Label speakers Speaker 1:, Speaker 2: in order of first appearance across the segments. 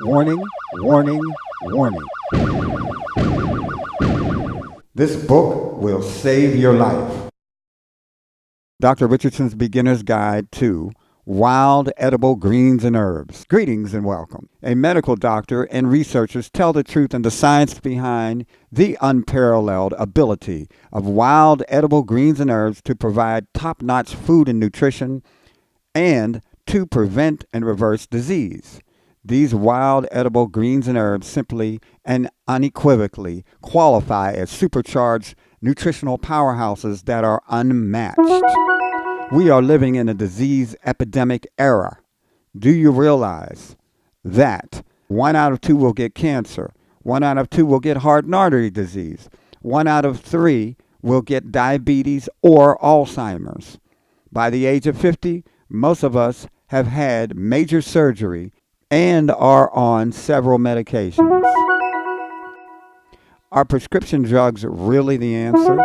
Speaker 1: Warning, warning, warning. This book will save your life. Dr. Richardson's Beginner's Guide to Wild Edible Greens and Herbs. Greetings and welcome. A medical doctor and researchers tell the truth and the science behind the unparalleled ability of wild edible greens and herbs to provide top-notch food and nutrition and to prevent and reverse disease. These wild edible greens and herbs simply and unequivocally qualify as supercharged nutritional powerhouses that are unmatched. We are living in a disease epidemic era. Do you realize that 1 out of 2 will get cancer, 1 out of 2 will get heart and artery disease, 1 out of 3 will get diabetes or Alzheimer's? By the age of 50, most of us have had major surgery and are on several medications. Are prescription drugs really the answer?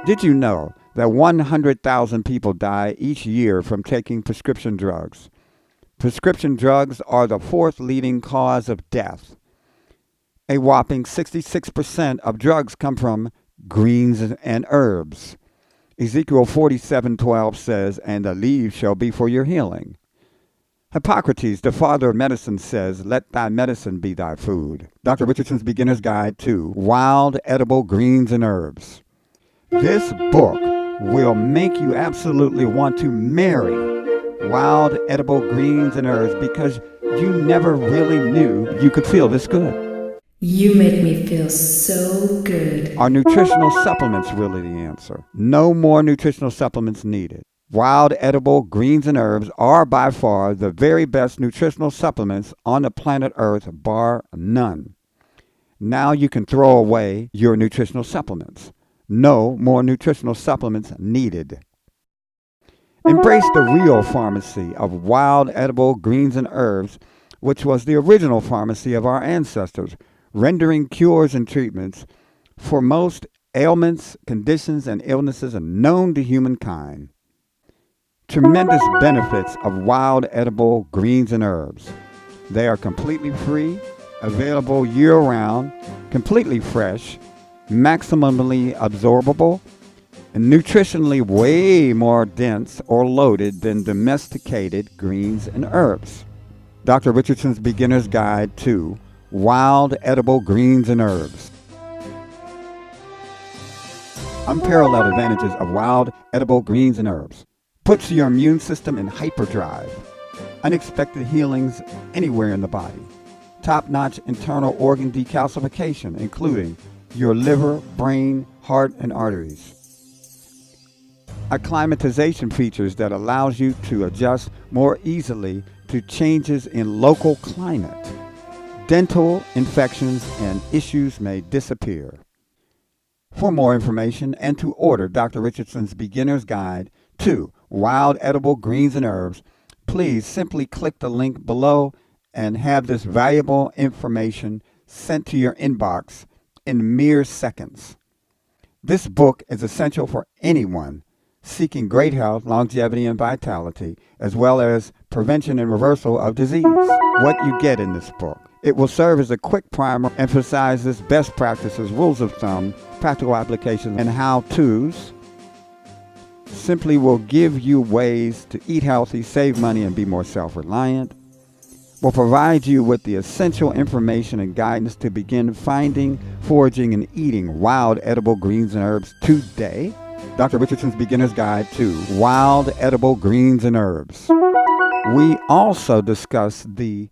Speaker 1: Did you know that 100,000 people die each year from taking prescription drugs? Prescription drugs are the 4th leading cause of death. A whopping 66% of drugs come from greens and herbs. Ezekiel 47:12 says, "And the leaves shall be for your healing." Hippocrates, the father of medicine, says, "Let thy medicine be thy food." Dr. Richardson's Beginner's Guide to Wild Edible Greens and Herbs. This book will make you absolutely want to marry wild edible greens and herbs because you never really knew you could feel this good.
Speaker 2: You make me feel so good.
Speaker 1: Are nutritional supplements really the answer? No more nutritional supplements needed. Wild edible greens and herbs are by far the very best nutritional supplements on the planet Earth, bar none. Now you can throw away your nutritional supplements. No more nutritional supplements needed. Embrace the real pharmacy of wild edible greens and herbs, which was the original pharmacy of our ancestors, rendering cures and treatments for most ailments, conditions, and illnesses known to humankind. Tremendous benefits of wild edible greens and herbs. They are completely free, available year-round, completely fresh, maximally absorbable, and nutritionally way more dense or loaded than domesticated greens and herbs. Dr. Richardson's Beginner's Guide to Wild Edible Greens and Herbs. Unparalleled advantages of wild edible greens and herbs. Puts your immune system in hyperdrive. Unexpected healings anywhere in the body. Top-notch internal organ decalcification, including your liver, brain, heart, and arteries. Acclimatization features that allows you to adjust more easily to changes in local climate. Dental infections and issues may disappear. For more information and to order Dr. Richardson's Beginner's Guide to Wild Edible Greens and Herbs, please simply click the link below and have this valuable information sent to your inbox in mere seconds. This book is essential for anyone seeking great health, longevity, and vitality, as well as prevention and reversal of disease. What you get in this book. It will serve as a quick primer, emphasizes best practices, rules of thumb, practical applications, and how-tos. Simply will give you ways to eat healthy, save money, and be more self-reliant. Will provide you with the essential information and guidance to begin finding, foraging, and eating wild edible greens and herbs today. Dr. Richardson's Beginner's Guide to Wild Edible Greens and Herbs. We also discuss the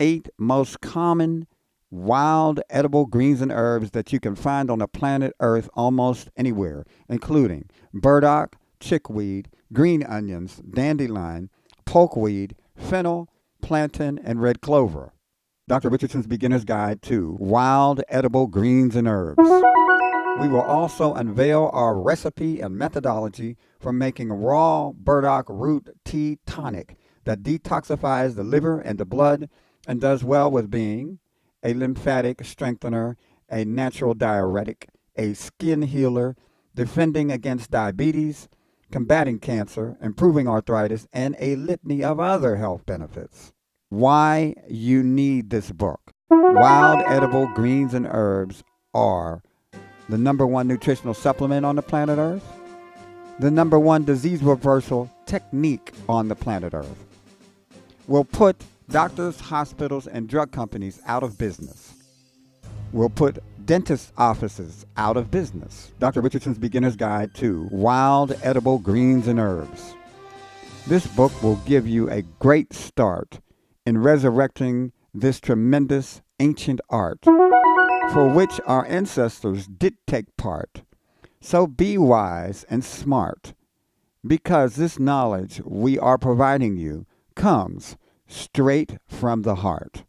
Speaker 1: 8 most common wild edible greens and herbs that you can find on the planet Earth almost anywhere, including burdock, chickweed, green onions, dandelion, pokeweed, fennel, plantain, and red clover. Dr. Richardson's Beginner's Guide to Wild Edible Greens and Herbs. We will also unveil our recipe and methodology for making raw burdock root tea tonic that detoxifies the liver and the blood and does well with being a lymphatic strengthener, a natural diuretic, a skin healer, defending against diabetes, combating cancer, improving arthritis, and a litany of other health benefits. why you need this book. Wild edible greens and herbs are the number one nutritional supplement on the planet Earth, the number one disease reversal technique on the planet Earth, will put doctors, hospitals, and drug companies out of business, will put dentist offices out of business. Dr. Richardson's Beginner's Guide to Wild Edible Greens and Herbs. This book will give you a great start in resurrecting this tremendous ancient art for which our ancestors did take part. So be wise and smart, because this knowledge we are providing you comes straight from the heart.